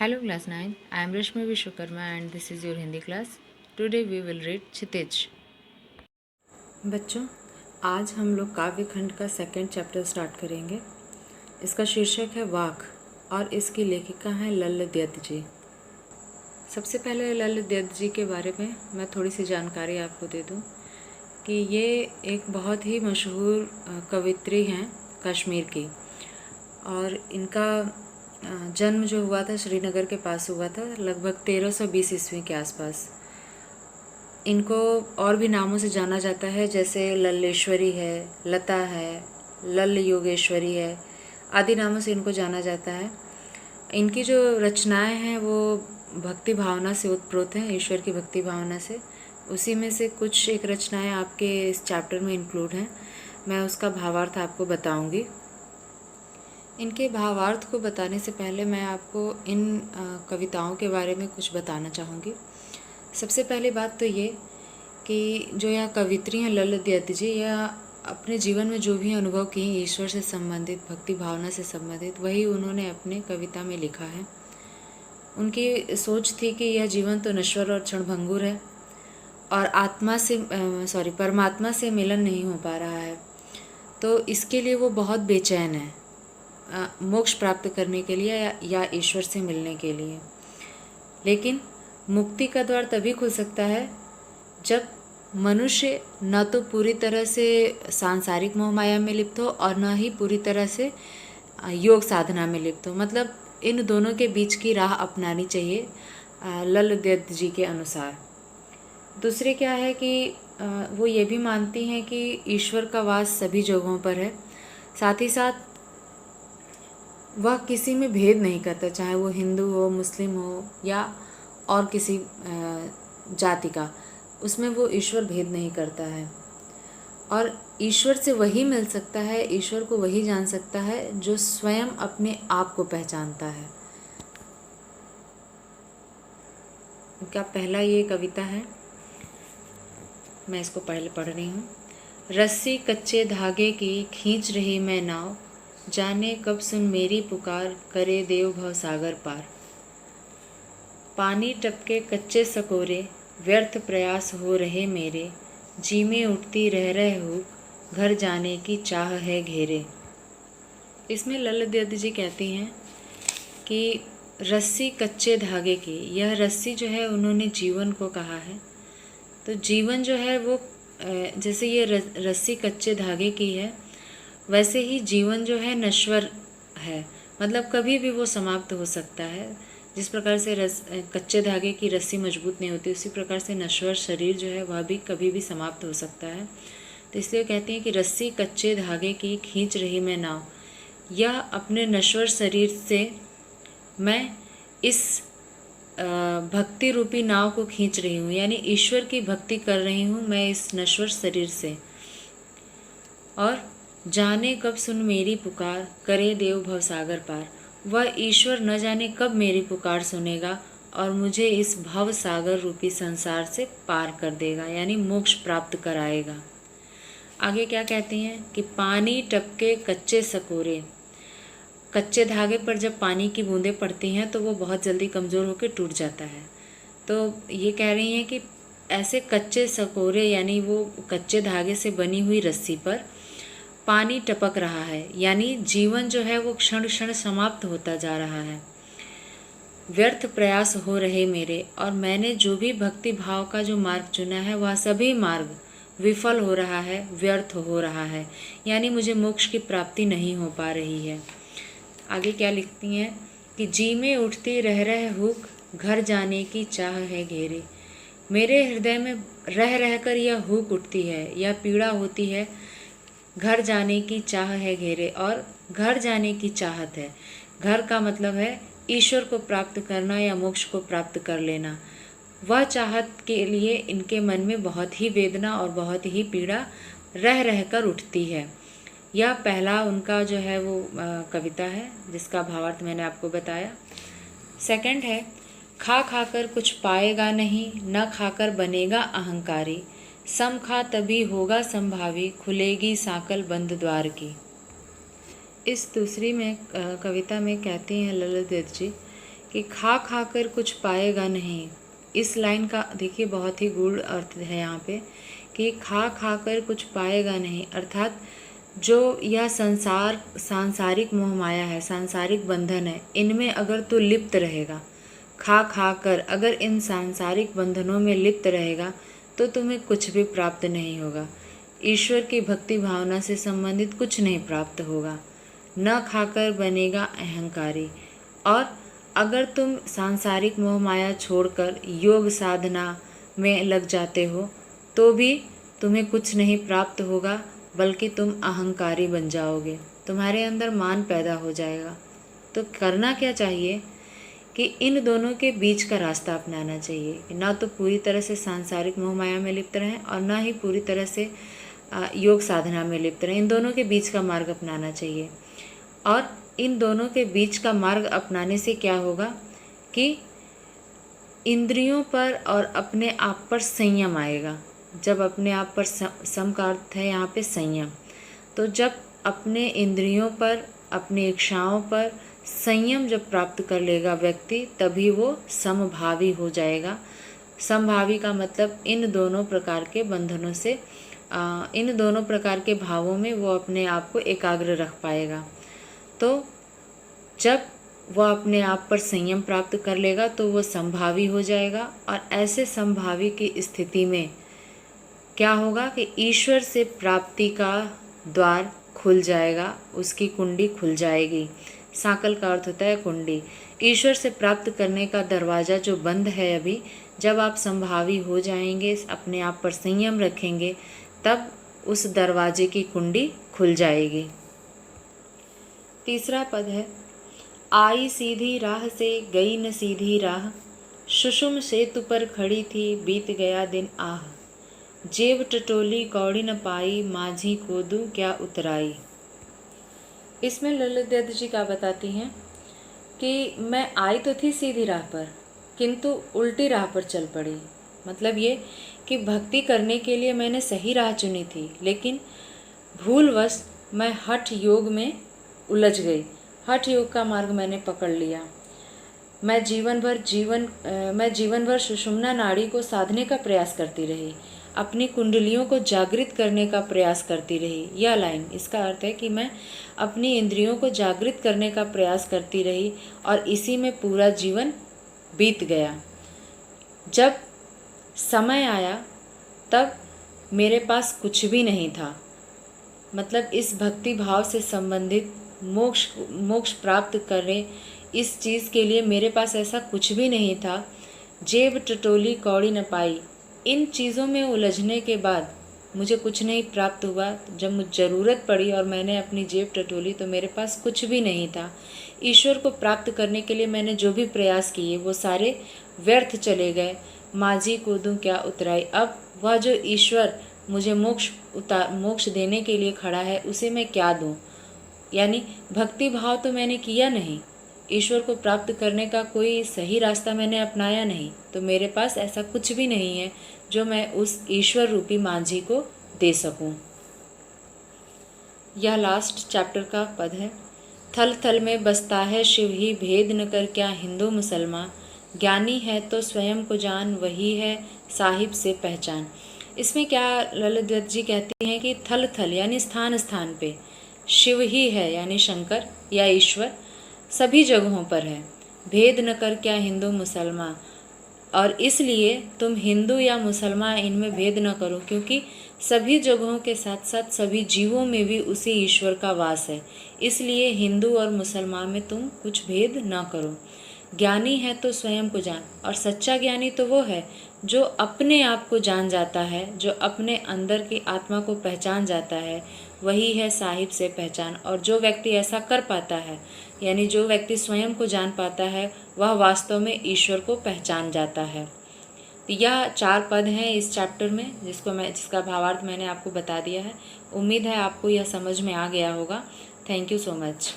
Hello class 9, I am Rashmi Vishwakarma and this is your Hindi class. Today we will read क्षितिज। बच्चों, आज हम लोग काव्य खंड का सेकंड चैप्टर स्टार्ट करेंगे। इसका शीर्षक है वाक और इसकी लेखिका हैं लल्लद्यत जी। सबसे पहले लल्लद्यत जी के बारे में मैं थोड़ी सी जानकारी आपको दे दूं कि ये एक बहुत ही मशहूर कवित्री हैं कश्मीर की, और इनका जन्म जो हुआ था श्रीनगर के पास हुआ था लगभग 1320 ईस्वी के आसपास। इनको और भी नामों से जाना जाता है, जैसे लल्लेश्वरी है, लता है, लल्ल योगेश्वरी है, आदि नामों से इनको जाना जाता है। इनकी जो रचनाएं हैं वो भक्ति भावना से उत्प्रोत हैं, ईश्वर की भक्ति भावना से। उसी में से कुछ एक रचनाएं आपके इस चैप्टर में इंक्लूड हैं। मैं उसका भावार्थ आपको बताऊंगी। इनके भावार्थ को बताने से पहले मैं आपको इन कविताओं के बारे में कुछ बताना चाहूँगी। सबसे पहली बात तो ये कि जो यह कवित्री हैं लल्लद्यत जी, यह अपने जीवन में जो भी अनुभव की ईश्वर से संबंधित, भक्ति भावना से संबंधित, वही उन्होंने अपने कविता में लिखा है। उनकी सोच थी कि यह जीवन तो नश्वर और क्षणभंगुर है और परमात्मा से मिलन नहीं हो पा रहा है, तो इसके लिए वो बहुत बेचैन है मोक्ष प्राप्त करने के लिए या ईश्वर से मिलने के लिए। लेकिन मुक्ति का द्वार तभी खुल सकता है जब मनुष्य न तो पूरी तरह से सांसारिक मोह माया में लिप्त हो और न ही पूरी तरह से योग साधना में लिप्त हो। मतलब इन दोनों के बीच की राह अपनानी चाहिए लल्लद्यत जी के अनुसार। दूसरे क्या है कि वो ये भी मानती हैं कि ईश्वर का वास सभी जगहों पर है, साथ ही साथ वह किसी में भेद नहीं करता, चाहे वो हिंदू हो, मुस्लिम हो या और किसी जाति का, उसमें वो ईश्वर भेद नहीं करता है। और ईश्वर से वही मिल सकता है, ईश्वर को वही जान सकता है जो स्वयं अपने आप को पहचानता है। उनका पहला ये कविता है, मैं इसको पहले पढ़ रही हूँ। रस्सी कच्चे धागे की खींच रही मैं नाव, जाने कब सुन मेरी पुकार, करे देव भव सागर पार। पानी टपके कच्चे सकोरे, व्यर्थ प्रयास हो रहे मेरे, जी में उठती रह रहे हो, घर जाने की चाह है घेरे। इसमें लल्लद्यत जी कहती हैं कि रस्सी कच्चे धागे की, यह रस्सी जो है उन्होंने जीवन को कहा है। तो जीवन जो है वो जैसे ये रस्सी कच्चे धागे की है, वैसे ही जीवन जो है नश्वर है, मतलब कभी भी वो समाप्त हो सकता है। जिस प्रकार से कच्चे धागे की रस्सी मजबूत नहीं होती, उसी प्रकार से नश्वर शरीर जो है वह भी कभी भी समाप्त हो सकता है। तो इसलिए कहती हैं कि रस्सी कच्चे धागे की खींच रही मैं नाव, यह अपने नश्वर शरीर से मैं इस भक्ति रूपी नाव को खींच रही हूँ, यानी ईश्वर की भक्ति कर रही हूँ मैं इस नश्वर शरीर से। और जाने कब सुन मेरी पुकार, करे देव भव सागर पार, वह ईश्वर न जाने कब मेरी पुकार सुनेगा और मुझे इस भव सागर रूपी संसार से पार कर देगा, यानी मोक्ष प्राप्त कराएगा। आगे क्या कहती हैं कि पानी टपके कच्चे सकोरे, कच्चे धागे पर जब पानी की बूंदें पड़ती हैं तो वो बहुत जल्दी कमज़ोर होकर टूट जाता है। तो ये कह रही हैं कि ऐसे कच्चे सकोरे, यानी वो कच्चे धागे से बनी हुई रस्सी पर पानी टपक रहा है, यानी जीवन जो है वो क्षण क्षण समाप्त होता जा रहा है। व्यर्थ प्रयास हो रहे मेरे, और मैंने जो भी भक्ति भाव का जो मार्ग चुना है वह सभी मार्ग विफल हो रहा है, व्यर्थ हो रहा है, यानी मुझे मोक्ष की प्राप्ति नहीं हो पा रही है। आगे क्या लिखती हैं कि जी में उठती रह रहे हुक, घर जाने की चाह है घेरे। मेरे हृदय में रह रहकर यह हुक उठती है, यह पीड़ा होती है, घर जाने की चाह है घेरे, और घर जाने की चाहत है। घर का मतलब है ईश्वर को प्राप्त करना या मोक्ष को प्राप्त कर लेना। वह चाहत के लिए इनके मन में बहुत ही वेदना और बहुत ही पीड़ा रह रहकर उठती है। यह पहला उनका जो है वो कविता है, जिसका भावार्थ मैंने आपको बताया। सेकंड है, खा खाकर कुछ पाएगा नहीं, न खाकर बनेगा अहंकारी, सम खा तभी होगा संभावी, खुलेगी साकल बंद द्वार की। इस दूसरी में कविता में कहती हैं लल्लद्यत जी कि खा खा कर कुछ पाएगा नहीं। इस लाइन का देखिए बहुत ही गूढ़ अर्थ है यहाँ पे कि खा खा कर कुछ पाएगा नहीं, अर्थात जो यह सांसारिक मोह माया है, सांसारिक बंधन है, इनमें अगर तू लिप्त रहेगा, खा खा कर अगर इन सांसारिक बंधनों में लिप्त रहेगा तो तुम्हें कुछ भी प्राप्त नहीं होगा। ईश्वर की भक्ति भावना से संबंधित कुछ नहीं प्राप्त होगा। न खाकर बनेगा अहंकारी। और अगर तुम सांसारिक मोह माया छोड़कर योग साधना में लग जाते हो तो भी तुम्हें कुछ नहीं प्राप्त होगा, बल्कि तुम अहंकारी बन जाओगे, तुम्हारे अंदर मान पैदा हो जाएगा। तो करना क्या चाहिए कि इन दोनों के बीच का रास्ता अपनाना चाहिए कि ना तो पूरी तरह से सांसारिक मोह माया में लिप्त रहें और ना ही पूरी तरह से योग साधना में लिप्त रहें। इन दोनों के बीच का मार्ग अपनाना चाहिए। और इन दोनों के बीच का मार्ग अपनाने से क्या होगा कि इंद्रियों पर और अपने आप पर संयम आएगा। जब अपने आप पर सम का अर्थ है यहाँ पे संयम, तो जब अपने इंद्रियों पर, अपनी इच्छाओं पर संयम जब प्राप्त कर लेगा व्यक्ति, तभी वो समभावी हो जाएगा। समभावी का मतलब इन दोनों प्रकार के बंधनों से, इन दोनों प्रकार के भावों में वो अपने आप को एकाग्र रख पाएगा। तो जब वह अपने आप पर संयम प्राप्त कर लेगा तो वो समभावी हो जाएगा। और ऐसे समभावी की स्थिति में क्या होगा कि ईश्वर से प्राप्ति का द्वार खुल जाएगा, उसकी कुंडी खुल जाएगी। साकल का अर्थ होता है कुंडी। ईश्वर से प्राप्त करने का दरवाज़ा जो बंद है अभी, जब आप संभावी हो जाएंगे, अपने आप पर संयम रखेंगे, तब उस दरवाजे की कुंडी खुल जाएगी। तीसरा पद है, आई सीधी राह से गई न सीधी राह, सुषुम सेतु पर खड़ी थी बीत गया दिन आह, जेब टटोली कौड़ी न पाई, माझी को दूं क्या उतराई। इसमें ललित दत्त जी क्या बताती हैं कि मैं आई तो थी सीधी राह पर, किंतु उल्टी राह पर चल पड़ी। मतलब ये कि भक्ति करने के लिए मैंने सही राह चुनी थी, लेकिन भूलवश मैं हठ योग में उलझ गई। हठ योग का मार्ग मैंने पकड़ लिया। मैं जीवन भर सुषुम्ना नाड़ी को साधने का प्रयास करती रही, अपनी कुंडलियों को जागृत करने का प्रयास करती रही। यह लाइन, इसका अर्थ है कि मैं अपनी इंद्रियों को जागृत करने का प्रयास करती रही और इसी में पूरा जीवन बीत गया। जब समय आया तब मेरे पास कुछ भी नहीं था। मतलब इस भक्ति भाव से संबंधित मोक्ष प्राप्त करें, इस चीज़ के लिए मेरे पास ऐसा कुछ भी नहीं था। जेब टटोली कौड़ी न पाई, इन चीज़ों में उलझने के बाद मुझे कुछ नहीं प्राप्त हुआ। जब मुझे ज़रूरत पड़ी और मैंने अपनी जेब टटोली तो मेरे पास कुछ भी नहीं था। ईश्वर को प्राप्त करने के लिए मैंने जो भी प्रयास किए वो सारे व्यर्थ चले गए। माझी को दूं क्या उतराई। अब वह जो ईश्वर मुझे मोक्ष देने के लिए खड़ा है, उसे मैं क्या दूं। यानी भक्ति भाव तो मैंने किया नहीं, ईश्वर को प्राप्त करने का कोई सही रास्ता मैंने अपनाया नहीं, तो मेरे पास ऐसा कुछ भी नहीं है जो मैं उस ईश्वर रूपी माझी को दे सकूं। यह लास्ट चैप्टर का पद है। थल थल में बसता है शिव ही, भेद न कर क्या हिंदू मुसलमान, ज्ञानी है तो स्वयं को जान, वही है साहिब से पहचान। इसमें क्या ललित दत्त जी कहती हैं कि थल थल यानी स्थान स्थान पे, शिव ही है यानी शंकर या ईश्वर सभी जगहों पर है। भेद न कर क्या हिंदू मुसलमान, और इसलिए तुम हिंदू या मुसलमान इनमें भेद न करो, क्योंकि सभी जगहों के साथ साथ सभी जीवों में भी उसी ईश्वर का वास है। इसलिए हिंदू और मुसलमान में तुम कुछ भेद न करो। ज्ञानी है तो स्वयं को जान, और सच्चा ज्ञानी तो वो है जो अपने आप को जान जाता है, जो अपने अंदर की आत्मा को पहचान जाता है, वही है साहिब से पहचान। और जो व्यक्ति ऐसा कर पाता है, यानी जो व्यक्ति स्वयं को जान पाता है, वह वास्तव में ईश्वर को पहचान जाता है। तो यह 4 पद हैं इस चैप्टर में, जिसका भावार्थ मैंने आपको बता दिया है। उम्मीद है आपको यह समझ में आ गया होगा। Thank you so much.